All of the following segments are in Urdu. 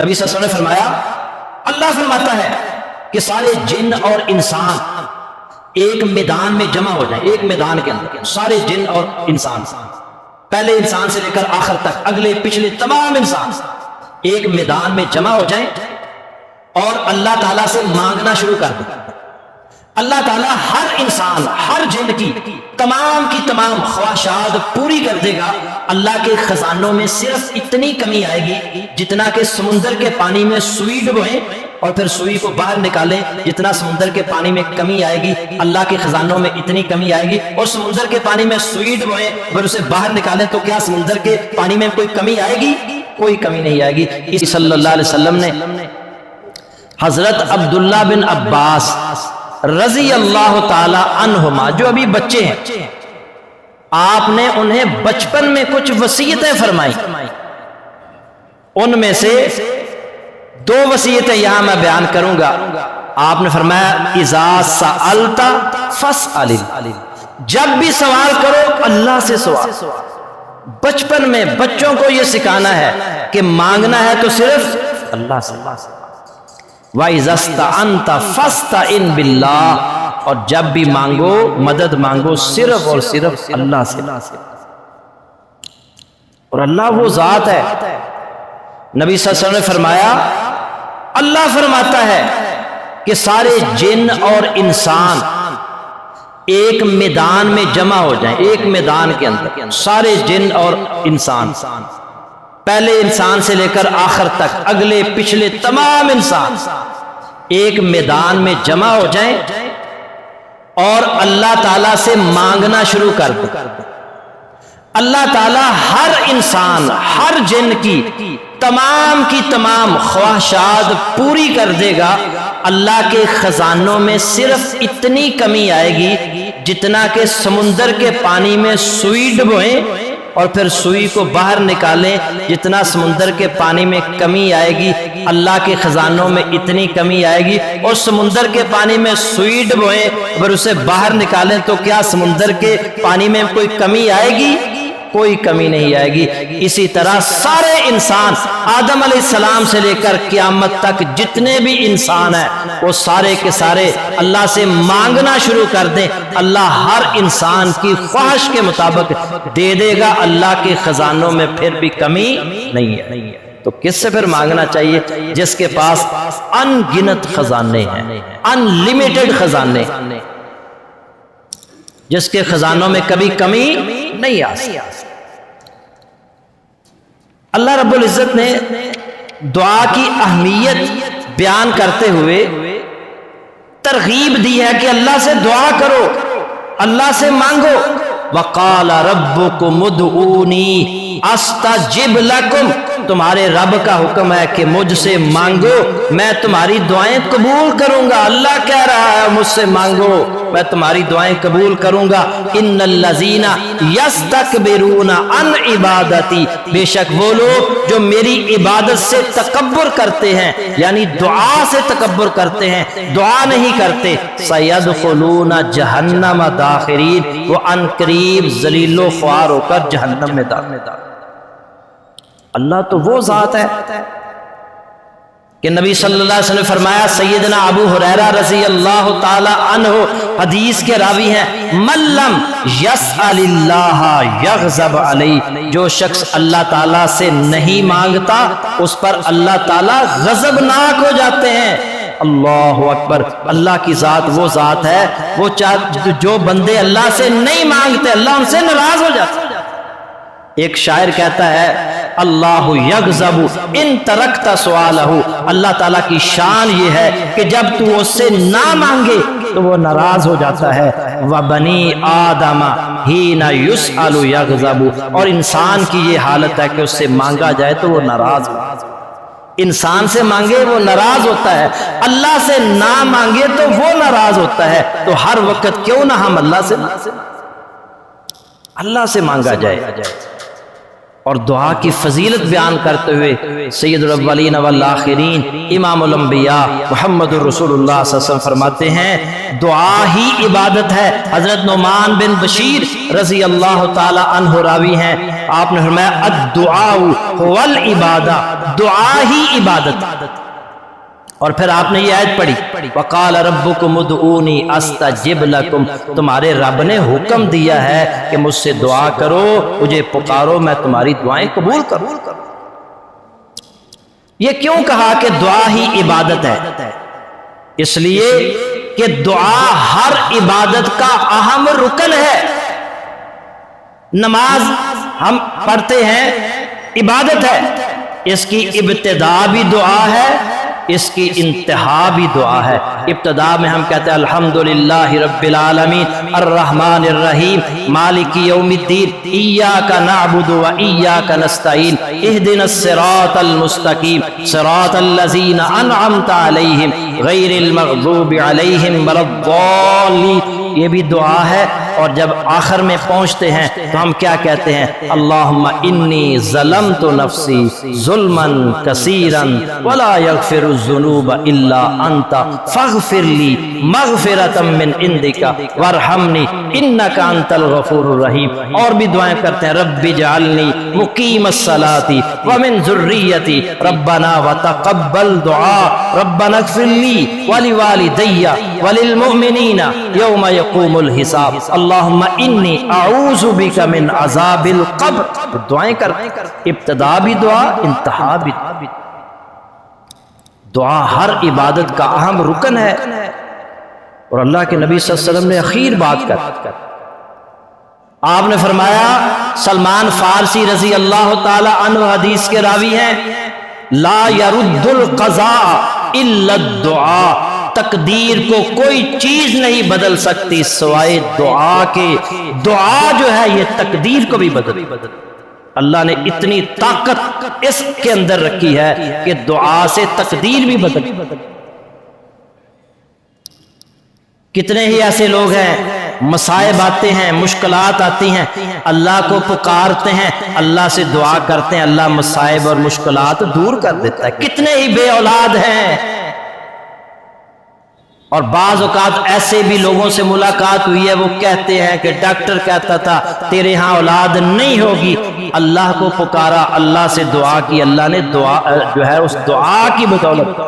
نبی صلی اللہ علیہ وسلم نے فرمایا، اللہ فرماتا ہے کہ سارے جن اور انسان ایک میدان میں جمع ہو جائیں، ایک میدان کے اندر سارے جن اور انسان، پہلے انسان سے لے کر آخر تک، اگلے پچھلے تمام انسان ایک میدان میں جمع ہو جائیں اور اللہ تعالیٰ سے مانگنا شروع کر دیں۔ اللہ تعالیٰ ہر انسان، ہر جن کی تمام خواہشات پوری کر دے گا۔ اللہ کے خزانوں میں صرف اتنی کمی آئے گی جتنا کہ سمندر کے پانی میں سوئی ڈبوئیں اور پھر سوئی کو باہر نکالیں، جتنا سمندر کے پانی میں کمی آئے گی اللہ کے خزانوں میں اتنی کمی آئے گی، اور سمندر کے پانی میں سوئی ڈبوئیں اگر اسے باہر نکالیں تو کیا سمندر کے پانی میں کوئی کمی آئے گی؟ کوئی کمی نہیں آئے گی۔ اس صلی اللہ علیہ وسلم نے حضرت عبداللہ بن عباس رضی اللہ تعالی عنہما جو ابھی بچے ہیں، آپ نے انہیں بچپن میں کچھ وصیتیں فرمائی، ان میں سے 2 وصیتیں یہاں میں بیان کروں گا۔ آپ نے فرمایا اذا سألت فاسأل، جب بھی سوال کرو اللہ سے سوال۔ بچپن میں بچوں کو یہ سکھانا ہے کہ مانگنا ہے تو صرف اللہ سے۔ وَإِذَا اسْتَعَنْتَ فَاسْتَعِنْ بِاللَّهِ، اور جب بھی مانگو مدد مانگو صرف اور صرف اللہ سے۔ اور اللہ وہ ذات ہے، نبی صلی اللہ علیہ وسلم نے فرمایا، اللہ فرماتا ہے کہ سارے جن اور انسان ایک میدان میں جمع ہو جائیں، ایک میدان کے اندر سارے جن اور انسان، پہلے انسان سے لے کر آخر تک، اگلے پچھلے تمام انسان ایک میدان میں جمع ہو جائیں اور اللہ تعالیٰ سے مانگنا شروع کر دیں۔ اللہ تعالیٰ ہر انسان، ہر جن کی تمام خواہشات پوری کر دے گا۔ اللہ کے خزانوں میں صرف اتنی کمی آئے گی جتنا کہ سمندر کے پانی میں سوئی ڈبوئیں اور پھر سوئی کو باہر نکالیں، جتنا سمندر کے پانی میں کمی آئے گی اللہ کے خزانوں میں اتنی کمی آئے گی، اور سمندر کے پانی میں سوئی ڈبوئیں اگر اسے باہر نکالیں تو کیا سمندر کے پانی میں کوئی کمی آئے گی؟ کوئی کمی نہیں آئے گی۔ اسی طرح سارے انسان آدم علیہ السلام سے لے کر قیامت تک جتنے بھی انسان ہیں وہ سارے کے سارے اللہ سے مانگنا شروع کر دیں، اللہ ہر انسان کی خواہش کے مطابق دے دے گا۔ اللہ کے خزانوں میں پھر بھی کمی نہیں ہے۔ تو کس سے پھر مانگنا چاہیے؟ جس کے پاس ان گنت خزانے ہیں، ان لمیٹڈ خزانے، جس کے خزانوں میں کبھی کمی نہیں آ سکتی۔ اللہ رب العزت نے دعا کی اہمیت بیان کرتے ہوئے ترغیب دی ہے کہ اللہ سے دعا کرو، اللہ سے مانگو۔ وَقَالَ رَبُّكُمُ ادْعُونِي أَسْتَجِبْ لَكُمْ، تمہارے رب کا حکم ہے کہ مجھ سے مانگو میں تمہاری دعائیں قبول کروں گا۔ اللہ کہہ رہا ہے مجھ سے مانگو میں تمہاری دعائیں قبول کروں گا۔ ان الذین یستکبرون عن عبادتی، بے شک وہ لوگ جو میری عبادت سے تکبر کرتے ہیں، یعنی دعا سے تکبر کرتے ہیں، دعا نہیں کرتے، سیدخلون جہنم داخرین، وہ ان قریب ذلیل و خوار ہو کر جہنم میں داخل۔ اللہ تو وہ ذات ہے کہ نبی صلی اللہ علیہ وسلم نے فرمایا، سیدنا ابو ہریرہ رضی اللہ تعالی عنہ حدیث کے راوی ہیں، من لم یسأل اللہ یغضب علیہ، جو شخص اللہ تعالیٰ سے نہیں مانگتا اس پر اللہ تعالیٰ غضبناک ہو جاتے ہیں۔ اللہ اکبر، اللہ کی ذات وہ ذات ہے، وہ جو بندے اللہ سے نہیں مانگتے اللہ ان سے ناراض ہو جاتے ہیں۔ ایک شاعر کہتا ہے، اللہ یغضب ان ترکت سوالہ، اللہ تعالیٰ کی شان یہ ہے کہ جب تو اس سے نہ مانگے تو وہ ناراض ہو جاتا ہے۔ وَبَنِي آدَمَ حِينَ يُسْأَلُ يَغْضَبُ، اور انسان کی یہ حالت ہے کہ اس سے مانگا جائے تو وہ ناراض ہو، انسان سے مانگے وہ ناراض ہوتا ہے، اللہ سے نہ مانگے تو وہ ناراض ہوتا ہے۔ تو ہر وقت کیوں نہ ہم اللہ سے مانگا جائے۔ اور دعا کی فضیلت بیان کرتے ہوئے سید الاولین والآخرین امام الانبیاء محمد رسول اللہ صلی اللہ علیہ وسلم فرماتے ہیں دعا ہی عبادت ہے۔ حضرت نعمان بن بشیر رضی اللہ تعالی عنہ راوی ہیں، آپ نے فرمایا الدعاء هو العبادہ، دعا ہی عبادت۔ اور پھر آپ نے یہ آیت پڑھی وَقَالَ رَبُّكُمُ ادْعُونِي أَسْتَجِبْ لَكُمْ، تمہارے رب نے حکم دیا ہے کہ مجھ سے دعا کرو، مجھے پکارو، میں تمہاری دعائیں قبول کروں۔ یہ کیوں کہا کہ دعا ہی عبادت ہے؟ اس لیے کہ دعا ہر عبادت کا اہم رکن ہے۔ نماز ہم پڑھتے ہیں، عبادت ہے، اس کی ابتدا بھی دعا ہے، اس کی انتہا بھی دعا ہے۔ ابتدا میں ہم کہتے ہیں الحمدللہ رب العالمین الرحمن الرحیم مالک یوم الدین ایاک نعبد و ایاک نستعین اہدنا الصراط المستقیم صراط الذین انعمت علیہم غیر المغضوب علیہم ولا الضالین، یہ بھی دعا ہے۔ اور جب آخر میں پہنچتے ہیں تو ہم کیا کہتے ہیں اللہم انی ظلمت نفسی ظلما کثیرا ولا یغفر الذنوب الا انت فاغفر لی مغفرۃ من عندک وارحمنی انک انت الغفور الرحیم۔ اور بھی دعائیں کرتے ہیں رب اجعلنی مقیم الصلاۃ ومن ذریتی ربنا وتقبل دعاء ربنا اغفر لی ولوالدی وللمؤمنین یوم یقوم الحساب اللہم انی اعوذ بک من عذاب القبر۔ دعائیں کر، ابتدا بھی دعا، انتہا بھی دعا۔ دعا ہر عبادت کا اہم رکن ہے۔ اور اللہ کے نبی صلی اللہ علیہ وسلم نے اخیر بات کر، آپ نے فرمایا سلمان فارسی رضی اللہ تعالی عنہ حدیث کے راوی ہیں لا يرد القضاء الا الدعاء، تقدیر کو کوئی چیز نہیں بدل سکتی سوائے دعا کے۔ دعا جو ہے یہ تقدیر کو بھی بدل، اللہ نے اتنی طاقت اس کے اندر رکھی ہے کہ دعا سے تقدیر بھی بدل۔ کتنے ہی ایسے لوگ ہیں مصائب آتے ہیں، مشکلات آتی ہیں، اللہ کو پکارتے ہیں، اللہ سے دعا کرتے ہیں، اللہ مصائب اور مشکلات دور کر دیتا ہے۔ کتنے ہی بے اولاد ہیں، اور بعض اوقات ایسے بھی لوگوں سے ملاقات ہوئی ہے وہ کہتے ہیں کہ ڈاکٹر کہتا تھا تیرے ہاں اولاد نہیں ہوگی، اللہ کو پکارا، اللہ سے دعا کی، اللہ نے دعا جو ہے اس دعا کی بدولت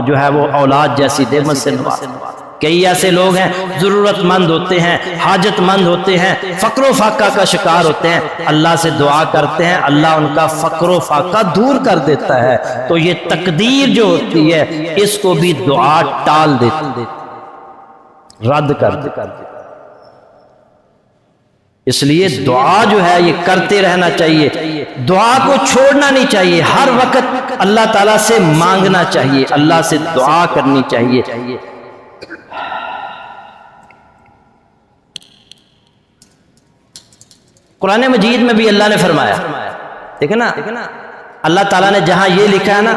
جو ہے وہ اولاد جیسی نعمت سے نوازا۔ کئی ایسے لوگ ہیں ضرورت مند ہوتے ہیں، حاجت مند ہوتے ہیں، فقر و فاقہ کا شکار ہوتے ہیں، اللہ سے دعا کرتے ہیں، اللہ ان کا فقر و فاقہ دور کر دیتا ہے۔ تو یہ تقدیر جو ہوتی ہے اس کو بھی دعا ٹال دیتی، رد کر دیتی۔ اس لیے دعا جو ہے یہ کرتے رہنا چاہیے، دعا کو چھوڑنا نہیں چاہیے، ہر وقت اللہ تعالیٰ سے مانگنا چاہیے، اللہ سے دعا کرنی چاہیے۔ قرآن مجید میں بھی اللہ نے فرمایا، دیکھیں نا اللہ تعالیٰ نے جہاں یہ لکھا ہے نا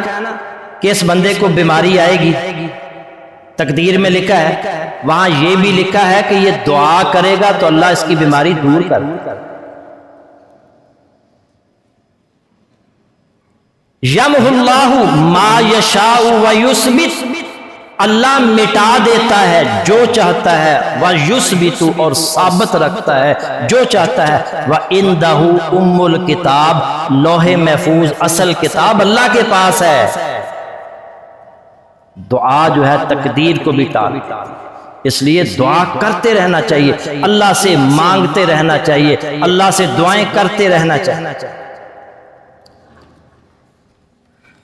کہ اس بندے کو بیماری آئے گی، تقدیر میں لکھا ہے، وہاں یہ بھی لکھا ہے کہ یہ دعا کرے گا تو اللہ اس کی بیماری دور کر۔ یمحو اللہ ما یشاء ویثبت، اللہ مٹا دیتا ہے جو چاہتا ہے، وَيُثْبِتُ اور ثابت رکھتا ہے جو چاہتا ہے، وَعِندَهُ أُمُّ الْكِتَابِ لوح محفوظ اصل کتاب اللہ کے پاس ہے۔ دعا جو ہے تقدیر کو بھی ٹال، اس لیے دعا کرتے رہنا چاہیے، اللہ سے مانگتے رہنا چاہیے، اللہ سے دعائیں کرتے رہنا چاہیے۔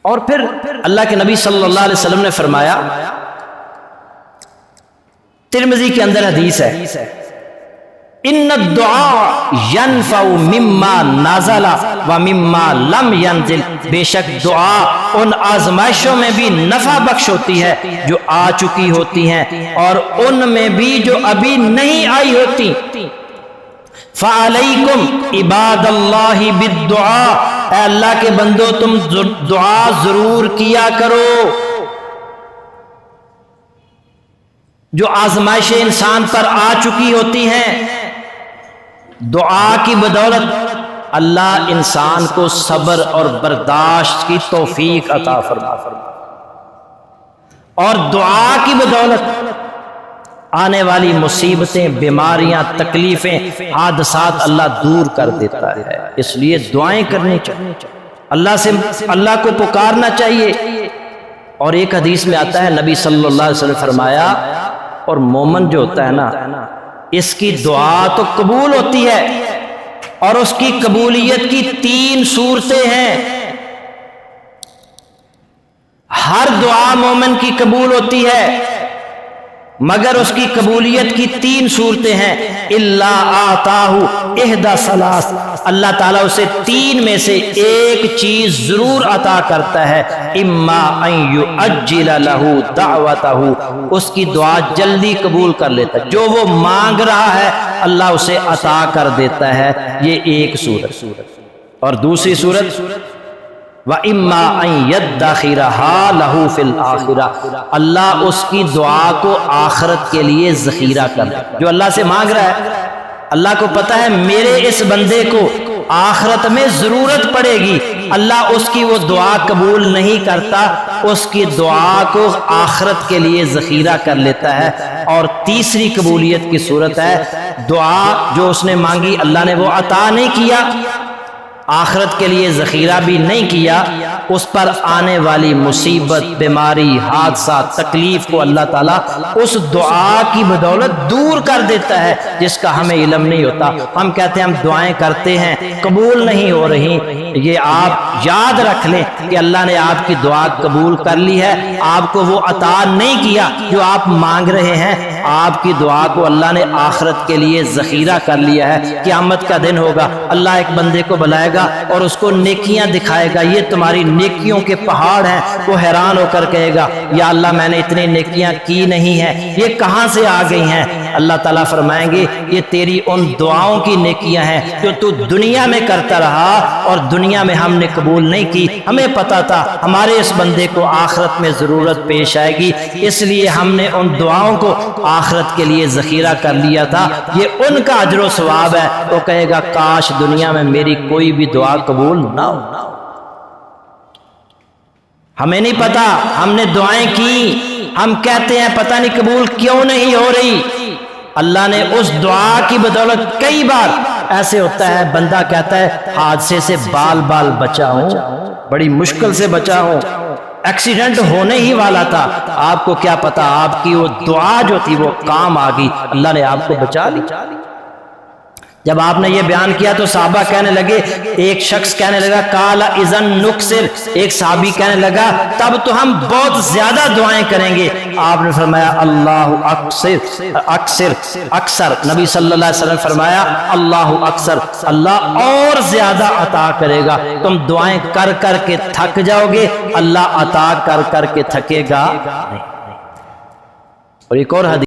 اور پھر اللہ کے نبی صلی اللہ علیہ وسلم نے فرمایا، ترمذی کے اندر حدیث ہے، ان الدعاء ينفع مما نزل ومما لم ينزل، بے شک دعا ان آزمائشوں میں بھی نفع بخش ہوتی ہے جو آ چکی ہوتی ہیں اور ان میں بھی جو ابھی نہیں آئی ہوتی۔ فَعَلَيْكُمْ عِبَادَ اللَّهِ بِالدُّعَاء، اے اللہ کے بندو تم دعا ضرور کیا کرو۔ جو آزمائشیں انسان پر آ چکی ہوتی ہیں، دعا کی بدولت اللہ انسان کو صبر اور برداشت کی توفیق عطا فرما، اور دعا کی بدولت آنے والی مصیبتیں، بیماریاں، تکلیفیں، حادثات اللہ دور کر دیتا ہے۔ اس لیے دعائیں کرنی چاہیے، اللہ کو پکارنا چاہیے۔ اور ایک حدیث میں آتا ہے، نبی صلی اللہ علیہ وسلم فرمایا، اور مومن جو ہوتا ہے نا، اس کی دعا تو قبول ہوتی ہے، اور اس کی قبولیت کی 3 صورتیں ہیں۔ ہر دعا مومن کی قبول ہوتی ہے، مگر اس کی قبولیت کی 3 صورتیں ہیں۔ الا آتاہ احدی ثلاث، اللہ تعالیٰ اسے 3 میں سے ایک چیز ضرور عطا کرتا ہے۔ اما ان یعجل لہ دعوتہ، اس کی دعا جلدی قبول کر لیتا ہے، جو وہ مانگ رہا ہے اللہ اسے عطا کر دیتا ہے۔ یہ ایک صورت۔ اور دوسری صورت وَإِمَّا أَن يَدَّخِرَهَا لَهُ فِي الْآخِرَةِ، اللہ اس کی دعا کو آخرت کے لیے ذخیرہ کر دے۔ جو اللہ سے مانگ رہا ہے، اللہ کو پتہ ہے میرے اس بندے کو آخرت میں ضرورت پڑے گی، اللہ اس کی وہ دعا قبول نہیں کرتا، اس کی دعا کو آخرت کے لیے ذخیرہ کر لیتا ہے۔ اور تیسری قبولیت کی صورت ہے، دعا جو اس نے مانگی اللہ نے وہ عطا نہیں کیا، آخرت کے لیے ذخیرہ بھی نہیں کیا، اس پر آنے والی مصیبت، بیماری، حادثہ، تکلیف کو اللہ تعالیٰ اس دعا کی بدولت دور کر دیتا ہے، جس کا ہمیں علم نہیں ہوتا۔ ہم کہتے ہیں ہم دعائیں کرتے ہیں قبول نہیں ہو رہی، یہ آپ یاد رکھ لیں کہ اللہ نے آپ کی دعا قبول کر لی ہے، آپ کو وہ عطا نہیں کیا جو آپ مانگ رہے ہیں، آپ کی دعا کو اللہ نے آخرت کے لیے ذخیرہ کر لیا ہے۔ قیامت کا دن ہوگا، اللہ ایک بندے کو بلائے گا اور اس کو نیکیاں دکھائے گا، یہ تمہاری نیکیوں کے پہاڑ ہیں۔ وہ حیران ہو کر کہے گا یا اللہ میں نے اتنی نیکیاں کی نہیں ہیں، یہ کہاں سے آ گئی ہیں؟ اللہ تعالیٰ فرمائیں گے یہ تیری ان دعاؤں کی نیکیاں ہیں جو تو دنیا میں کرتا رہا، اور دنیا میں ہم نے قبول نہیں کی۔ ہمیں پتا تھا ہمارے اس بندے کو آخرت میں ضرورت پیش آئے گی، اس لیے ہم نے ان دعاؤں کو آخرت کے لیے ذخیرہ کر لیا تھا۔ یہ ان کا اجر و ثواب ہے۔ وہ کہے گا کاش دنیا میں میری کوئی بھی دعا قبول نہ ہو۔ ہمیں نہیں پتا، ہم نے دعائیں کی، ہم کہتے ہیں پتہ نہیں قبول کیوں نہیں ہو رہی۔ اللہ نے اس دعا کی بدولت کئی بار ایسے ہوتا ہے، بندہ کہتا ہے حادثے سے بال بچا ہوں، بڑی مشکل سے بچا ہوں، ایکسیڈنٹ ہونے ہی والا تھا، آپ کو کیا پتا آپ کی وہ دعا جو تھی وہ کام آ گئی، اللہ نے آپ کو بچا لی۔ جب آپ نے یہ بیان کیا تو صحابہ کہنے لگے، ایک شخص کہنے لگا کالا اذن نکسر، ایک صحابی کہنے لگا تب تو ہم بہت زیادہ دعائیں کریں گے۔ آپ نے فرمایا اللہ اکثر، نبی صلی اللہ علیہ وسلم فرمایا اللہ اکثر، اللہ اور زیادہ عطا کرے گا۔ تم دعائیں کر کر کے تھک جاؤ گے، اللہ عطا کر کر کے تھکے گا نہیں۔ اور ایک اور حدیث